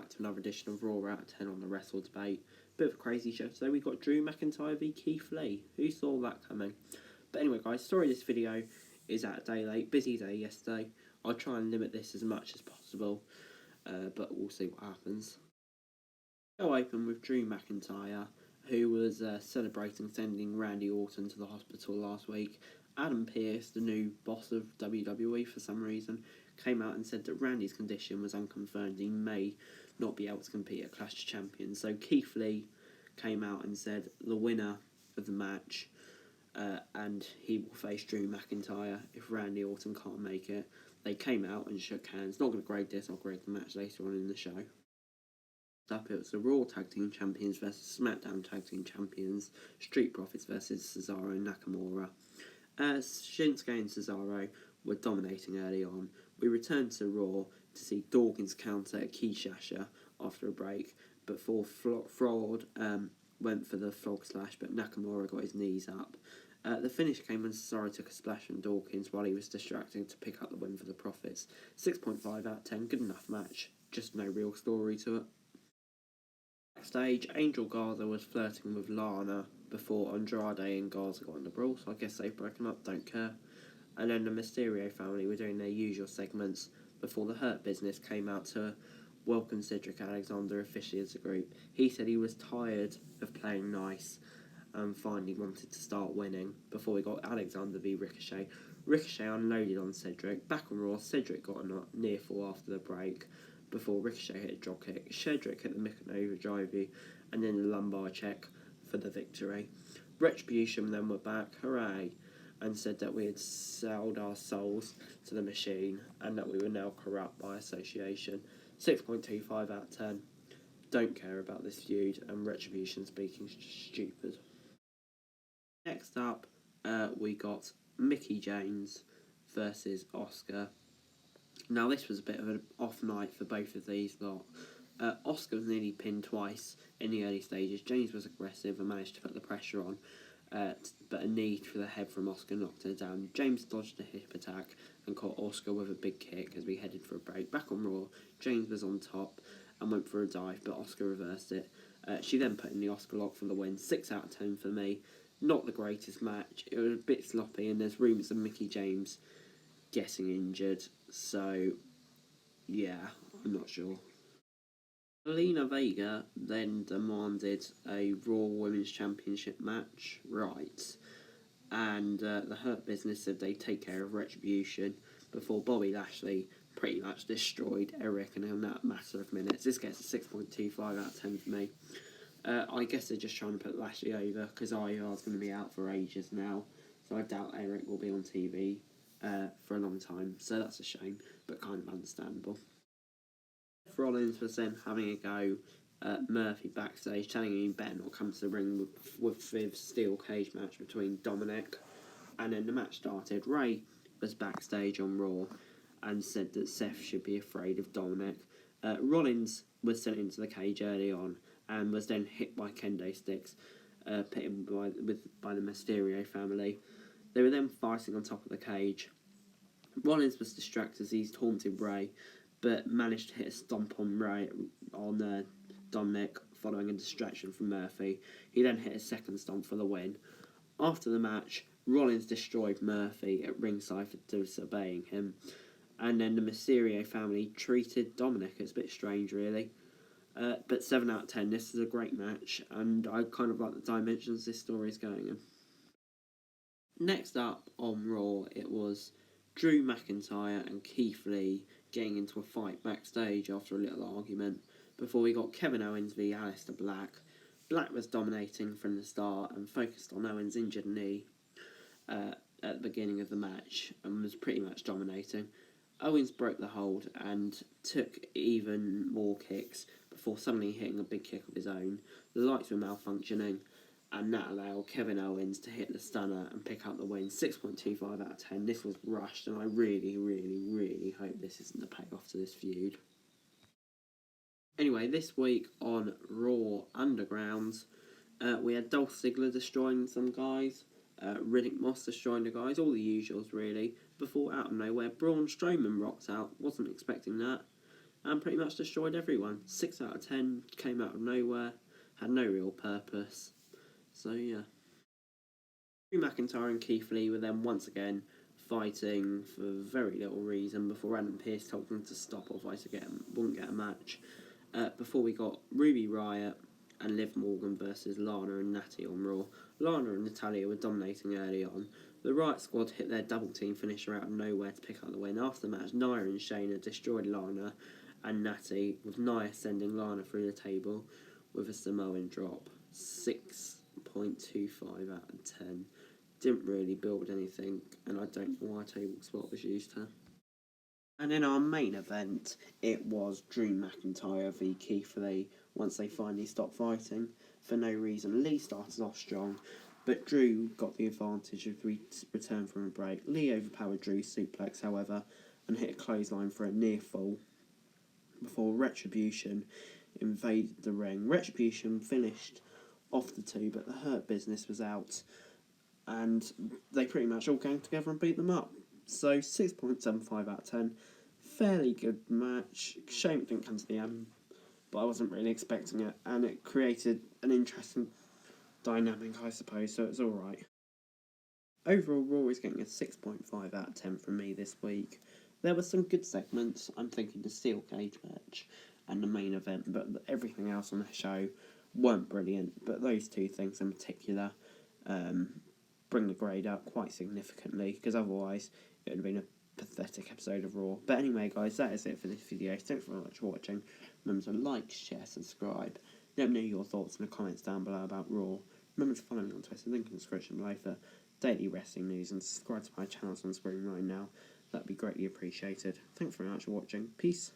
back to another edition of Raw out of 10 on the Wrestle Debate. Bit of a crazy show today. We've got Drew McIntyre v Kieth Lee. Who saw that coming? But anyway guys, sorry this video is out a day late. Busy day yesterday. I'll try and limit this as much as possible, but we'll see what happens. I'll open with Drew McIntyre, who was celebrating sending Randy Orton to the hospital last week. Adam Pearce, the new boss of WWE for some reason, came out and said that Randy's condition was unconfirmed. He may not be able to compete at Clash of Champions. So Kieth Lee came out and said the winner of the match, and he will face Drew McIntyre if Randy Orton can't make it. They came out and shook hands. Not going to grade this, I'll grade the match later on in the show. Up, it was the Raw Tag Team Champions versus SmackDown Tag Team Champions, Street Profits versus Cesaro and Nakamura. Shinsuke and Cesaro were dominating early on. We returned to Raw to see Dawkins counter at Kinshasa after a break, but Fraud went for the frog slash, but Nakamura got his knees up. The finish came when Cesaro took a splash from Dawkins while he was distracting to pick up the win for the Profits. 6.5 out of 10, good enough match, just no real story to it. Backstage, Angel Garza was flirting with Lana before Andrade and Garza got in the brawl, so I guess they've broken up, don't care. And then the Mysterio family were doing their usual segments before the Hurt Business came out to welcome Cedric Alexander officially as a group. He said he was tired of playing nice and finally wanted to start winning before we got Alexander v Ricochet. Ricochet unloaded on Cedric. Back on Raw, Cedric got a near fall after the break before Ricochet hit a dropkick. Cedric hit the Mikanova Drive and then the lumbar check for the victory. Retribution then were back, hooray, and said that we had sold our souls to the machine and that we were now corrupt by association. 6.25 out of 10. Don't care about this feud, and Retribution speaking stupid. Next up, we got Mickie James versus Asuka. Now this was a bit of an off night for both of these lot. Asuka was nearly pinned twice in the early stages. James was aggressive and managed to put the pressure on, but a knee to the head from Asuka knocked her down. James dodged a hip attack and caught Asuka with a big kick as we headed for a break. Back on Raw, James was on top and went for a dive, but Asuka reversed it. She then put in the Asuka lock for the win. 6 out of 10 for me. Not the greatest match. It was a bit sloppy, and there's rumours of Mickie James getting injured. So, yeah, I'm not sure. Zelina Vega then demanded a Raw Women's Championship match, right? And the Hurt Business said they'd take care of Retribution before Bobby Lashley pretty much destroyed Eric in that matter of minutes. This gets a 6.25 out of 10 for me. I guess they're just trying to put Lashley over because IR's going to be out for ages now, so I doubt Eric will be on TV for a long time, so that's a shame, but kind of understandable. Rollins was then having a go at Murphy backstage, telling him he better not come to the ring with steel cage match between Dominik, and then the match started. Ray was backstage on Raw and said that Seth should be afraid of Dominik. Rollins was sent into the cage early on and was then hit by kendo sticks, put in by the Mysterio family. They were then fighting on top of the cage. Rollins was distracted as he taunted Ray, but managed to hit a stomp on Dominik following a distraction from Murphy. He then hit a second stomp for the win. After the match, Rollins destroyed Murphy at ringside for disobeying him, and then the Mysterio family treated Dominik. It's a bit strange, really. But 7 out of 10, this is a great match, and I kind of like the dimensions this story is going in. Next up on Raw, it was Drew McIntyre and Kieth Lee getting into a fight backstage after a little argument before we got Kevin Owens v Aleister Black. Black was dominating from the start and focused on Owens' injured knee at the beginning of the match and was pretty much dominating. Owens broke the hold and took even more kicks before suddenly hitting a big kick of his own. The lights were malfunctioning, and that allowed Kevin Owens to hit the stunner and pick up the win. 6.25 out of 10. This was rushed, and I really, really, really hope this isn't the payoff to this feud. Anyway, this week on Raw Underground, we had Dolph Ziggler destroying some guys, Riddick Moss destroying the guys, all the usuals really, before out of nowhere Braun Strowman rocked out. Wasn't expecting that. and pretty much destroyed everyone. 6 out of 10, came out of nowhere, had no real purpose. So yeah. Drew McIntyre and Kieth Lee were then once again fighting for very little reason before Adam Pearce told them to stop, otherwise they wouldn't get a match. Before we got Riot and Liv Morgan versus Lana and Natty on Raw. Lana and Natalya were dominating early on. The Riot squad hit their double team finisher out of nowhere to pick up the win. After the match, Nia and Shayna destroyed Lana and Natty, with Nia sending Lana through the table with a Samoan drop. 6.25 out of 10. Didn't really build anything, and I don't know why a table spot was used here. And in our main event, it was Drew McIntyre v Kieth Lee once they finally stopped fighting. For no reason, Lee started off strong, but Drew got the advantage of return from a break. Lee overpowered Drew's suplex, however, and hit a clothesline for a near fall before Retribution invaded the ring. Retribution finished off the two, but the Hurt Business was out, and they pretty much all came together and beat them up. So 6.75 out of 10. Fairly good match. Shame it didn't come to the end, but I wasn't really expecting it, and it created an interesting dynamic, I suppose, so it's alright. Overall, Raw is getting a 6.5 out of 10 from me this week. There were some good segments. I'm thinking the Steel Cage match and the main event, but everything else on the show weren't brilliant. But those two things in particular bring the grade up quite significantly, because otherwise it would have been a pathetic episode of Raw. But anyway, guys, that is it for this video. Thanks very much for watching. Remember to like, share, subscribe. Let me know your thoughts in the comments down below about Raw. Remember to follow me on Twitter, link in the description below for daily wrestling news, and subscribe to my channels on screen right now. That'd be greatly appreciated. Thanks very much for watching. Peace.